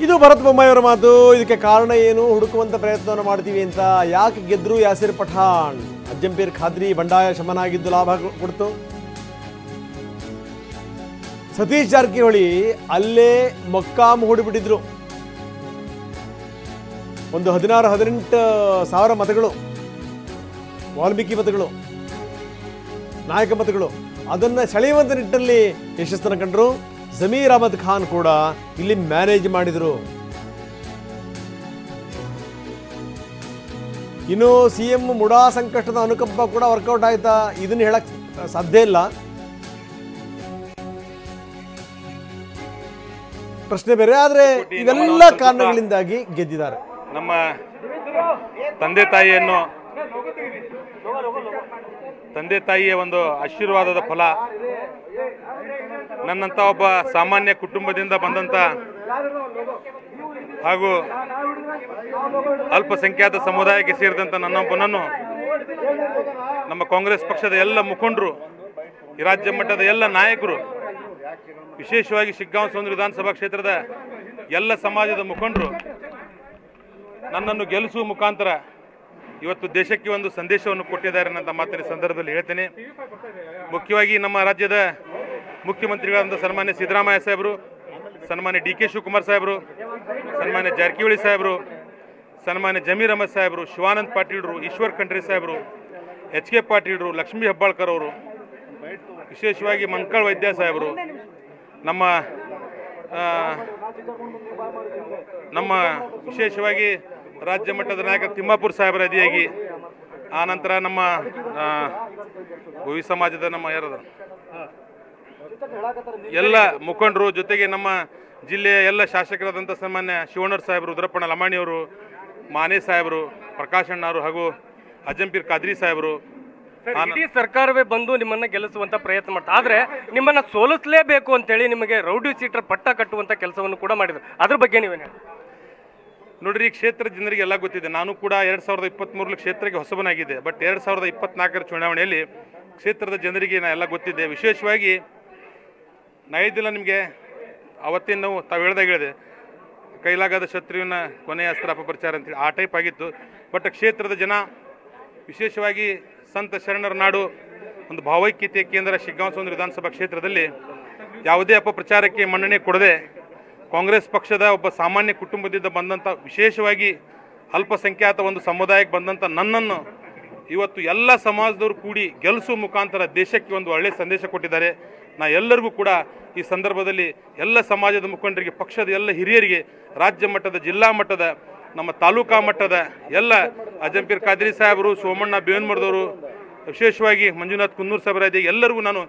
ಇದು ಭರತ್ ಬೊಮ್ಮಾಯಿ ಅವರ ಮಾತು. ಇದಕ್ಕೆ ಕಾರಣ ಏನು ಹುಡುಕುವಂತ ಪ್ರಯತ್ನವನ್ನು ಮಾಡ್ತೀವಿ ಅಂತ. ಯಾಕೆ ಗೆದ್ರು ಯಾಸಿರ್ ಪಠಾಣ್? ಅಜ್ಜಂಪೀರ್ ಖಾದ್ರಿ ಬಂಡಾಯ ಶಮನಾಗಿದ್ದು ಲಾಭ ಕೊಡ್ತು. ಸತೀಶ್ ಜಾರಕಿಹೊಳಿ ಅಲ್ಲೇ ಮೊಕ್ಕಾಂ ಹೂಡಿಬಿಟ್ಟಿದ್ರು. ಒಂದು 16-18 ಸಾವಿರ ಮತಗಳು, ವಾಲ್ಮೀಕಿ ಮತಗಳು, ನಾಯಕ ಮತಗಳು, ಅದನ್ನು ಸೆಳೆಯುವಂತ ನಿಟ್ಟಿನಲ್ಲಿ ಯಶಸ್ಸನ್ನು ಕಂಡರು. ಜಮೀರ್ ಅಹಮದ್ ಖಾನ್ ಕೂಡ ಇಲ್ಲಿ ಮ್ಯಾನೇಜ್ ಮಾಡಿದರು. ಇನ್ನು ಸಿಎಂ ಮುಡಾ ಸಂಕಷ್ಟದ ಅನುಕಂಪ ಕೂಡ ವರ್ಕೌಟ್ ಆಯ್ತಾ? ಇದನ್ನು ಹೇಳಕ್ ಸಾಧ್ಯ ಇಲ್ಲ. ಪ್ರಶ್ನೆ ಬೇರೆ. ಆದ್ರೆ ಇವೆಲ್ಲ ಕಾರಣಗಳಿಂದಾಗಿ ಗೆದ್ದಿದ್ದಾರೆ. ನಮ್ಮ ತಂದೆ ತಾಯಿಯ ಒಂದು ಆಶೀರ್ವಾದದ ಫಲ. ನನ್ನಂತ ಒಬ್ಬ ಸಾಮಾನ್ಯ ಕುಟುಂಬದಿಂದ ಬಂದಂತ ಹಾಗೂ ಅಲ್ಪಸಂಖ್ಯಾತ ಸಮುದಾಯಕ್ಕೆ ಸೇರಿದಂತ ನನ್ನೊಬ್ಬನನ್ನು ನಮ್ಮ ಕಾಂಗ್ರೆಸ್ ಪಕ್ಷದ ಎಲ್ಲ ಮುಖಂಡರು, ಈ ರಾಜ್ಯ ಮಟ್ಟದ ಎಲ್ಲ ನಾಯಕರು, ವಿಶೇಷವಾಗಿ ಶಿಗ್ಗಾಂವ್ ಸೋಂದ್ರ ವಿಧಾನಸಭಾ ಕ್ಷೇತ್ರದ ಎಲ್ಲ ಸಮಾಜದ ಮುಖಂಡರು ನನ್ನನ್ನು ಗೆಲ್ಲಿಸುವ ಮುಖಾಂತರ ಇವತ್ತು ದೇಶಕ್ಕೆ ಒಂದು ಸಂದೇಶವನ್ನು ಕೊಟ್ಟಿದ್ದಾರೆ ಅನ್ನೋ ಮಾತಿನ ಸಂದರ್ಭದಲ್ಲಿ ಹೇಳ್ತೇನೆ. ಮುಖ್ಯವಾಗಿ ನಮ್ಮ ರಾಜ್ಯದ ಮುಖ್ಯಮಂತ್ರಿಗಳಾದಂಥ ಸನ್ಮಾನ್ಯ ಸಿದ್ದರಾಮಯ್ಯ ಸಾಹೇಬರು, ಸನ್ಮಾನ್ಯ ಡಿ ಕೆ ಶಿವಕುಮಾರ್ ಸಾಹೇಬರು, ಸನ್ಮಾನ್ಯ ಜಾರಕಿಹೊಳಿ ಸಾಹೇಬರು, ಸನ್ಮಾನ್ಯ ಜಮೀರ್ ಅಹಮದ್ ಸಾಹೇಬರು, ಶಿವಾನಂದ ಪಾಟೀಲ್ರು, ಈಶ್ವರ್ ಖಂಡ್ರೆ ಸಾಹೇಬರು, ಎಚ್ ಕೆ ಪಾಟೀಲ್ರು, ಲಕ್ಷ್ಮೀ ಹೆಬ್ಬಾಳ್ಕರ್ ಅವರು, ವಿಶೇಷವಾಗಿ ಮನ್ಕಳ್ ವೈದ್ಯ ಸಾಹೇಬರು, ನಮ್ಮ ವಿಶೇಷವಾಗಿ ರಾಜ್ಯ ಮಟ್ಟದ ನಾಯಕ ತಿಮ್ಮಾಪುರ್ ಸಾಹೇಬರ ಅದಿಯಾಗಿ, ಆನಂತರ ನಮ್ಮ ಭೋವಿ ಸಮಾಜದ ನಮ್ಮ ಯಾರದ ಎಲ್ಲ ಮುಖಂಡರು, ಜೊತೆಗೆ ನಮ್ಮ ಜಿಲ್ಲೆಯ ಎಲ್ಲ ಶಾಸಕರಾದಂಥ ಸನ್ಮಾನ್ಯ ಶಿವಣ್ಣರ್ ಸಾಹೇಬರು, ಉದರಪ್ಪಣ್ಣ ಲಮಾಣಿಯವರು, ಮಾನೆ ಸಾಹೇಬರು, ಪ್ರಕಾಶ್ ಅಣ್ಣವರು ಹಾಗೂ ಅಜ್ಜಂಪೀರ್ ಖಾದ್ರಿ ಸಾಹೇಬರು, ಇಡೀ ಸರ್ಕಾರವೇ ಬಂದು ನಿಮ್ಮನ್ನ ಗೆಲ್ಲಿಸುವಂತ ಪ್ರಯತ್ನ ಮಾಡ್ತಾರೆ. ಆದ್ರೆ ನಿಮ್ಮನ್ನ ಸೋಲಿಸಲೇಬೇಕು ಅಂತೇಳಿ ನಿಮಗೆ ರೌಡಿ ಸೀಟರ್ ಪಟ್ಟ ಕಟ್ಟುವಂತ ಕೆಲಸವನ್ನು ಕೂಡ ಮಾಡಿದ್ರು. ಅದ್ರ ಬಗ್ಗೆ ನೀವೇನು ಹೇಳಿ? ನೋಡ್ರಿ, ಈ ಕ್ಷೇತ್ರ ಜನರಿಗೆ ಎಲ್ಲ ಗೊತ್ತಿದೆ. ನಾನು ಕೂಡ 2023 ಕ್ಷೇತ್ರಕ್ಕೆ ಹೊಸಬನಾಗಿದ್ದೆ. ಬಟ್ 2024 ಚುನಾವಣೆಯಲ್ಲಿ ಕ್ಷೇತ್ರದ ಜನರಿಗೆ ನಾ ಎಲ್ಲ ಗೊತ್ತಿದ್ದೆ. ವಿಶೇಷವಾಗಿ ನಾ ಹೇಳಿದ್ದಿಲ್ಲ ನಿಮಗೆ, ಅವತ್ತೇನು ನಾವು ತಾವು ಹೇಳಿದೆ, ಕೈಲಾಗದ ಶತ್ರುವಿನ ಕೊನೆಯ ಅಸ್ತ್ರ ಅಪಪ್ರಚಾರ ಅಂತೇಳಿ ಆ ಟೈಪ್ ಆಗಿತ್ತು. ಬಟ್ ಕ್ಷೇತ್ರದ ಜನ, ವಿಶೇಷವಾಗಿ ಸಂತ ಶರಣರ ನಾಡು, ಒಂದು ಭಾವೈಕ್ಯತೆಯ ಕೇಂದ್ರ ಶಿಗ್ಗಾಂವ್ ಸೋಂದ್ರ ವಿಧಾನಸಭಾ ಕ್ಷೇತ್ರದಲ್ಲಿ ಯಾವುದೇ ಅಪಪ್ರಚಾರಕ್ಕೆ ಮನ್ನಣೆ ಕೊಡದೆ ಕಾಂಗ್ರೆಸ್ ಪಕ್ಷದ ಒಬ್ಬ ಸಾಮಾನ್ಯ ಕುಟುಂಬದಿಂದ ಬಂದಂಥ, ವಿಶೇಷವಾಗಿ ಅಲ್ಪಸಂಖ್ಯಾತ ಒಂದು ಸಮುದಾಯಕ್ಕೆ ಬಂದಂಥ ನನ್ನನ್ನು ಇವತ್ತು ಎಲ್ಲ ಸಮಾಜದವರು ಕೂಡಿ ಗೆಲ್ಲಿಸುವ ಮುಖಾಂತರ ದೇಶಕ್ಕೆ ಒಂದು ಒಳ್ಳೆಯ ಸಂದೇಶ ಕೊಟ್ಟಿದ್ದಾರೆ. ನಾ ಎಲ್ಲರಿಗೂ ಕೂಡ ಈ ಸಂದರ್ಭದಲ್ಲಿ ಎಲ್ಲ ಸಮಾಜದ ಮುಖಂಡರಿಗೆ, ಪಕ್ಷದ ಎಲ್ಲ ಹಿರಿಯರಿಗೆ, ರಾಜ್ಯ ಮಟ್ಟದ, ಜಿಲ್ಲಾ ಮಟ್ಟದ, ನಮ್ಮ ತಾಲೂಕಾ ಮಟ್ಟದ ಎಲ್ಲ ಅಜ್ಜಂಪೀರ್ ಖಾದ್ರಿ ಸಾಹೇಬರು, ಸೋಮಣ್ಣ ಬೇವನ್ಮರದವರು, ವಿಶೇಷವಾಗಿ ಮಂಜುನಾಥ್ ಕುನ್ನೂರ್ ಸಾಹೇಬರ ಎಲ್ಲರಿಗೂ ನಾನು